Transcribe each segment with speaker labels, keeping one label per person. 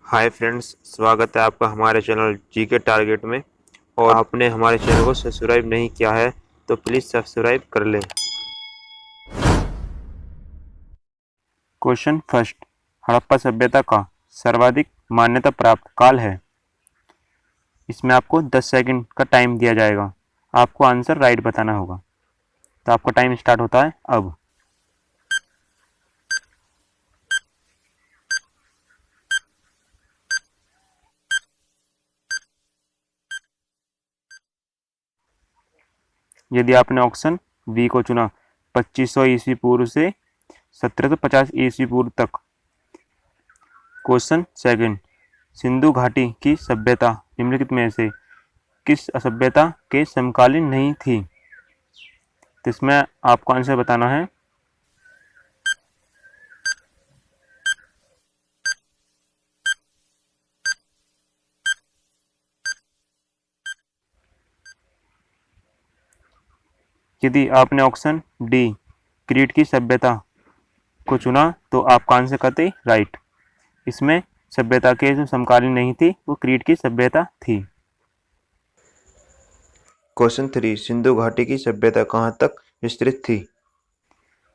Speaker 1: Hi friends, स्वागत है आपका हमारे चैनल जीके टारगेट में। और आपने हमारे चैनल को सब्सक्राइब नहीं किया है तो प्लीज़ सब्सक्राइब कर लें।
Speaker 2: क्वेश्चन फर्स्ट, हड़प्पा सभ्यता का सर्वाधिक मान्यता प्राप्त काल है। इसमें आपको 10 सेकंड का टाइम दिया जाएगा। आपको आंसर राइट बताना होगा। तो आपका टाइम स्टार्ट होता है अब। यदि आपने ऑप्शन बी को चुना 2500 ईस्वी पूर्व से 1750 ईस्वी पूर्व तक। क्वेश्चन सेकंड, सिंधु घाटी की सभ्यता निम्नलिखित में से किस सभ्यता के समकालीन नहीं थी। तो इसमें आपको आंसर बताना है। यदि आपने ऑप्शन डी क्रीट की सभ्यता को चुना तो आपका आंसर कतई राइट। इसमें सभ्यता के जो समकालीन नहीं थी वो क्रीट की सभ्यता थी।
Speaker 1: क्वेश्चन 3, सिंधु घाटी की सभ्यता कहाँ तक विस्तृत थी?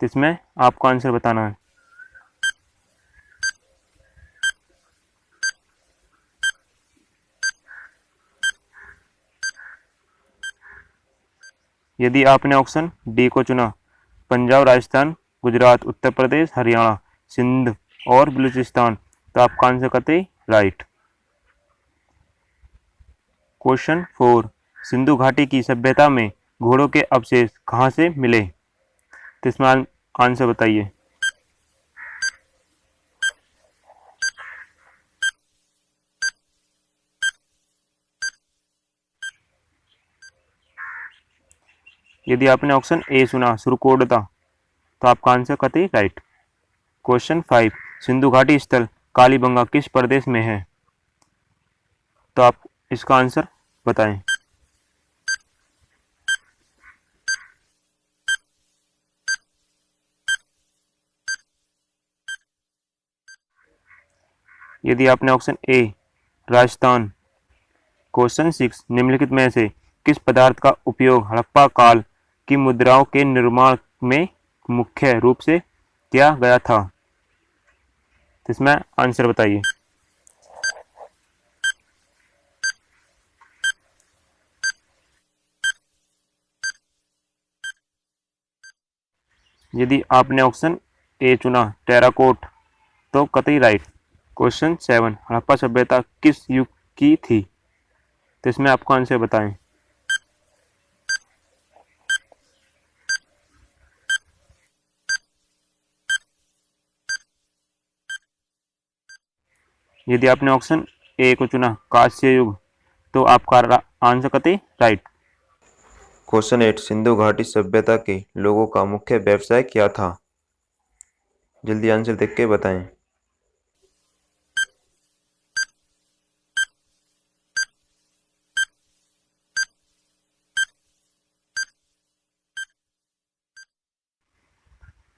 Speaker 2: तो इसमें आपको आंसर बताना है। यदि आपने ऑप्शन डी को चुना पंजाब, राजस्थान, गुजरात, उत्तर प्रदेश, हरियाणा, सिंध और बलूचिस्तान, तो आपका आंसर कतई राइट। क्वेश्चन 4, सिंधु घाटी की सभ्यता में घोड़ों के अवशेष कहाँ से मिले। तो इसमें आंसर बताइए। यदि आपने ऑप्शन ए चुना सुरकोटदा, तो आपका आंसर कतई राइट। क्वेश्चन 5, सिंधु घाटी स्थल कालीबंगा किस प्रदेश में है। तो आप इसका आंसर बताएं। यदि आपने ऑप्शन ए राजस्थान। क्वेश्चन 6, निम्नलिखित में से किस पदार्थ का उपयोग हड़प्पा काल की मुद्राओं के निर्माण में मुख्य रूप से किया गया था। तो इसमें आंसर बताइए। यदि आपने ऑप्शन ए चुना टेराकोट, तो कतई राइट। क्वेश्चन 7, हड़प्पा सभ्यता किस युग की थी। तो इसमें आपको आंसर बताएं। यदि आपने ऑप्शन ए को चुना कांस्य युग, तो आपका आंसर कतई राइट।
Speaker 1: क्वेश्चन 8, सिंधु घाटी सभ्यता के लोगों का मुख्य व्यवसाय क्या था? जल्दी आंसर देख के बताएं।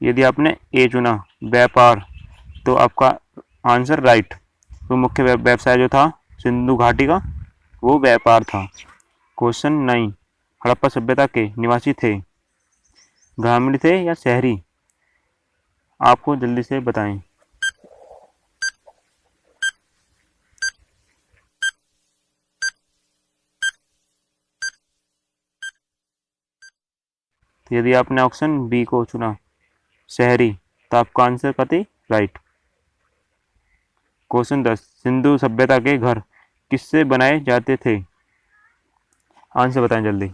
Speaker 2: यदि आपने ए चुना व्यापार, तो आपका आंसर राइट। तो मुख्य व्यवसाय जो था सिंधु घाटी का वो व्यापार था। क्वेश्चन 9, हड़प्पा सभ्यता के निवासी थे ग्रामीण थे या शहरी। आपको जल्दी से बताएं। तो यदि आपने ऑप्शन बी को चुना शहरी, तो आपका आंसर कतई राइट। क्वेश्चन 10, सिंधु सभ्यता के घर किससे बनाए जाते थे। आंसर बताएं जल्दी।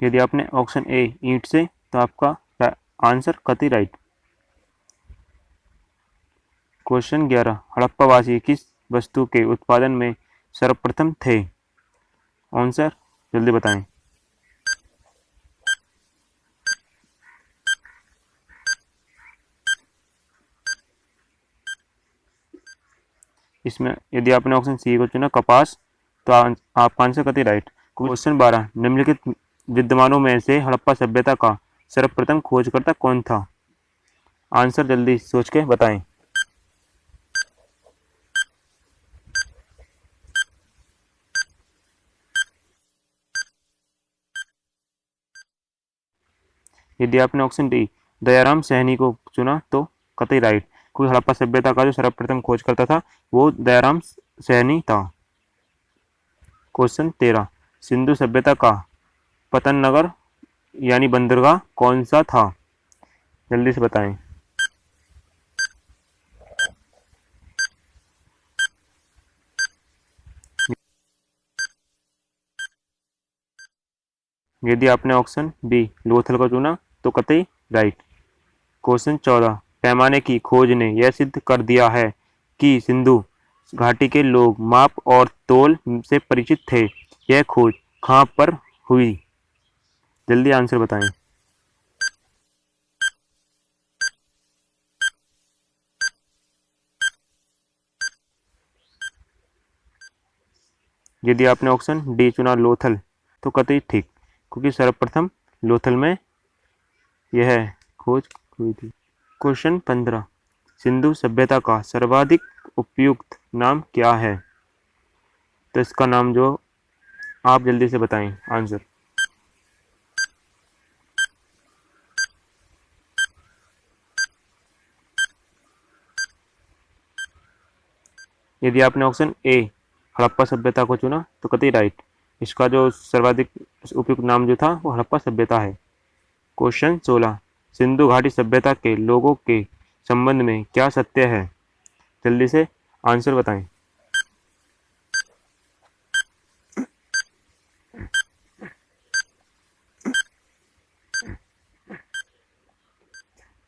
Speaker 2: यदि आपने ऑप्शन ए ईंट से, तो आपका आंसर कतई राइट। क्वेश्चन 11, हड़प्पावासी किस वस्तु के उत्पादन में सर्वप्रथम थे। आंसर जल्दी बताएं। इसमें यदि आपने ऑप्शन सी को चुना कपास, तो आपका आंसर कतई राइट। क्वेश्चन 12, निम्नलिखित विद्यमानों में से हड़प्पा सभ्यता का सर्वप्रथम खोजकर्ता कौन था? आंसर जल्दी सोच के बताएं। यदि आपने ऑप्शन डी दयाराम सैनी को चुना तो कतई राइट, क्योंकि हड़प्पा सभ्यता का जो सर्वप्रथम खोज करता था वो दयाराम सैनी था। क्वेश्चन 13, सिंधु सभ्यता का पतन नगर यानी बंदरगाह कौन सा था? जल्दी से बताएं। यदि आपने ऑप्शन बी लोथल को चुना तो कतई राइट। क्वेश्चन 14, पैमाने की खोज ने यह सिद्ध कर दिया है कि सिंधु घाटी के लोग माप और तोल से परिचित थे। यह खोज कहाँ पर हुई? जल्दी आंसर बताएं। यदि आपने ऑप्शन डी चुना लोथल तो कतई ठीक, क्योंकि सर्वप्रथम लोथल में यह खोज हुई थी। क्वेश्चन 15, सिंधु सभ्यता का सर्वाधिक उपयुक्त नाम क्या है? तो इसका नाम जो आप जल्दी से बताएं आंसर। यदि आपने ऑप्शन ए हड़प्पा सभ्यता को चुना तो कतई राइट, इसका जो सर्वाधिक उपयुक्त नाम जो था वो हड़प्पा सभ्यता है। क्वेश्चन 16, सिंधु घाटी सभ्यता के लोगों के संबंध में क्या सत्य है? जल्दी से आंसर बताएं।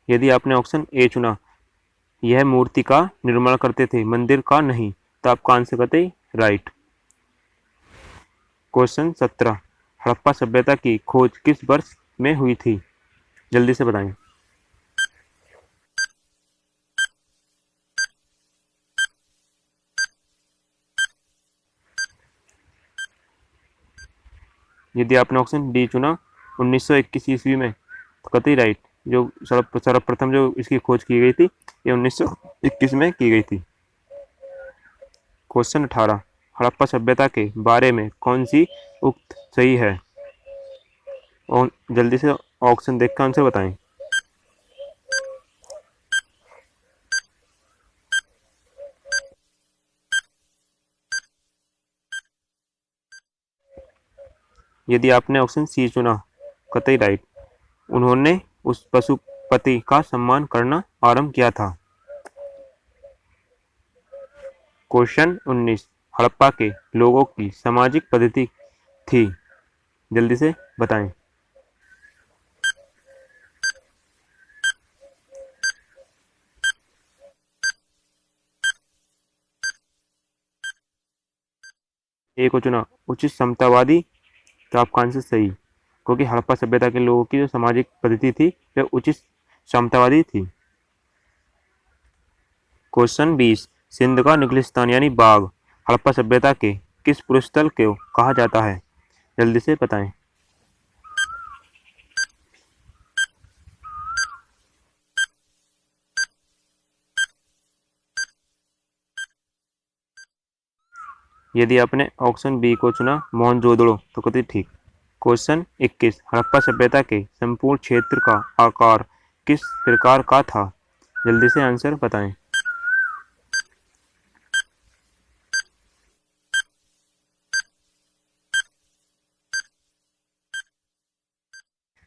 Speaker 2: यदि आपने ऑप्शन ए चुना यह मूर्ति का निर्माण करते थे मंदिर का नहीं, तो आपका आंसर कतई राइट। क्वेश्चन 17, हड़प्पा सभ्यता की खोज किस वर्ष में हुई थी? जल्दी से बताएं। यदि आपने ऑप्शन डी चुना 1921 ईस्वी में तो कतई राइट, जो सर्वप्रथम जो इसकी खोज की गई थी ये 1921 में की गई थी। क्वेश्चन 18, हड़प्पा सभ्यता के बारे में कौन सी उक्त सही है? और जल्दी से ऑप्शन देख कर आंसर बताएं। यदि आपने ऑप्शन सी चुना कतई राइट, उन्होंने उस पशुपति का सम्मान करना आरंभ किया था। क्वेश्चन 19, हड़प्पा के लोगों की सामाजिक पद्धति थी? जल्दी से बताएं। ए को चुना उचित समतावादी, तो आपका आंसर सही, क्योंकि हड़प्पा सभ्यता के लोगों की जो सामाजिक पद्धति थी वह उचित समतावादी थी। क्वेश्चन 20, सिंध का निखिलस्तान यानी बाग हड़प्पा सभ्यता के किस पुरुष स्थल को कहा जाता है? जल्दी से बताएं। यदि आपने ऑप्शन बी को चुना मोहनजोदड़ो तो कतई ठीक। क्वेश्चन 21, हड़प्पा सभ्यता के संपूर्ण क्षेत्र का आकार किस प्रकार का था? जल्दी से आंसर बताएं।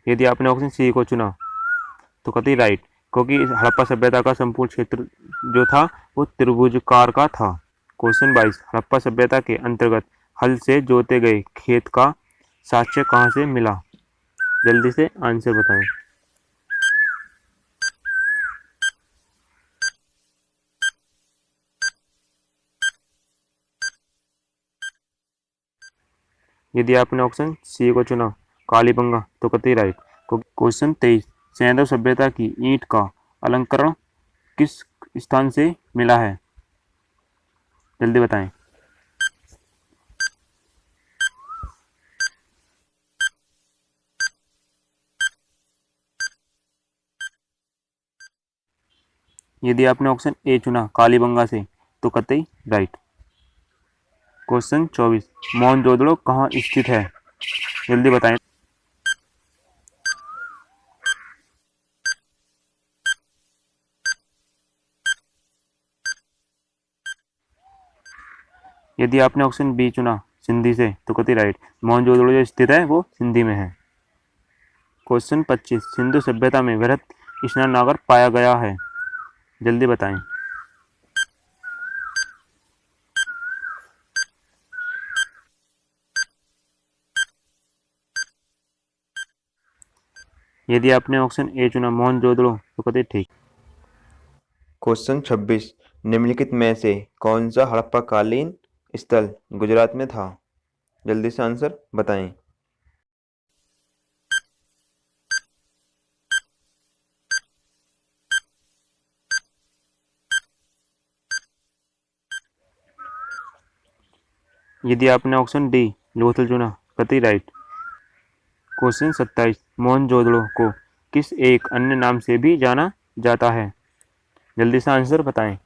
Speaker 2: यदि आपने ऑप्शन सी को चुना तो कतई राइट, क्योंकि हड़प्पा सभ्यता का संपूर्ण क्षेत्र जो था वो त्रिभुजाकार का था। क्वेश्चन 22, हड़प्पा सभ्यता के अंतर्गत हल से जोते गए खेत का साक्ष्य कहाँ से मिला? जल्दी से आंसर बताएं। यदि आपने ऑप्शन सी को चुना कालीबंगा तो कतई राइट। क्वेश्चन 23, सैंधव सभ्यता की ईंट का अलंकरण किस स्थान से मिला है? जल्दी बताएं। यदि आपने ऑप्शन ए चुना कालीबंगा से तो कतई राइट। क्वेश्चन 24, मोहनजोदड़ो कहाँ स्थित है? जल्दी बताएं। यदि आपने ऑप्शन बी चुना सिंधी से तो कतई राइट। मोहनजोदड़ो जो स्थित है वो सिंधी में है। क्वेश्चन 25, सिंधु सभ्यता में वृहत स्नानागार पाया गया है? जल्दी बताएं। यदि आपने ऑप्शन ए चुना मोहनजोदड़ो तो कतई ठीक।
Speaker 1: क्वेश्चन 26, निम्नलिखित में से कौन सा हड़प्पाकालीन स्थल गुजरात में था? जल्दी से आंसर बताएं।
Speaker 2: यदि आपने ऑप्शन डी लोथल चुना कतई राइट। क्वेश्चन 27, मोहनजोदड़ो को किस एक अन्य नाम से भी जाना जाता है? जल्दी से आंसर बताएं।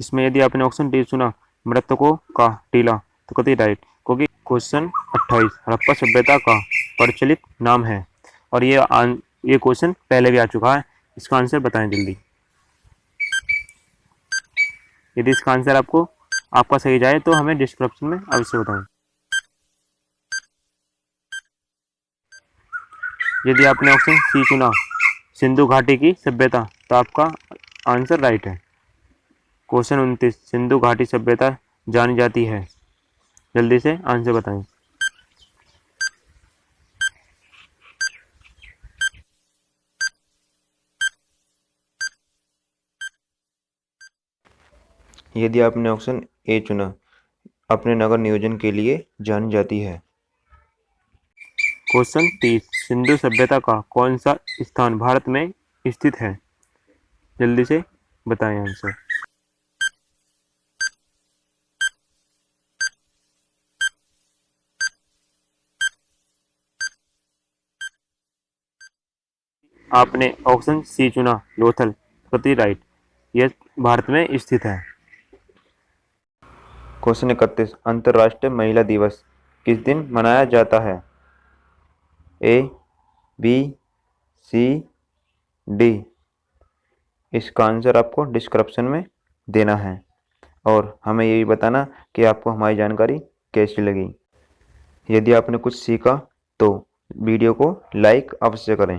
Speaker 2: इसमें यदि आपने ऑप्शन डी चुना मृतकों का टीला तो कतई राइट, क्योंकि क्वेश्चन 28 हड़प्पा सभ्यता का प्रचलित नाम है और ये क्वेश्चन पहले भी आ चुका है। इसका आंसर बताएं जल्दी। यदि इसका आंसर आपका सही जाए तो हमें डिस्क्रिप्शन में अवश्य बताएं। यदि आपने ऑप्शन सी चुना सिंधु घाटी की सभ्यता तो आपका आंसर राइट है। क्वेश्चन 29, सिंधु घाटी सभ्यता जानी जाती है? जल्दी से आंसर बताएं।
Speaker 1: यदि आपने ऑप्शन ए चुना अपने नगर नियोजन के लिए जानी जाती है?
Speaker 2: क्वेश्चन 30, सिंधु सभ्यता का कौन सा स्थान भारत में स्थित है? जल्दी से बताएं आंसर। आपने ऑप्शन सी चुना लोथल कतई राइट, यह भारत में स्थित है।
Speaker 1: क्वेश्चन 31, अंतर्राष्ट्रीय महिला दिवस किस दिन मनाया जाता है? ए, बी, सी, डी। इसका आंसर आपको डिस्क्रिप्शन में देना है और हमें ये भी बताना कि आपको हमारी जानकारी कैसी लगी। यदि आपने कुछ सीखा तो वीडियो को लाइक अवश्य करें।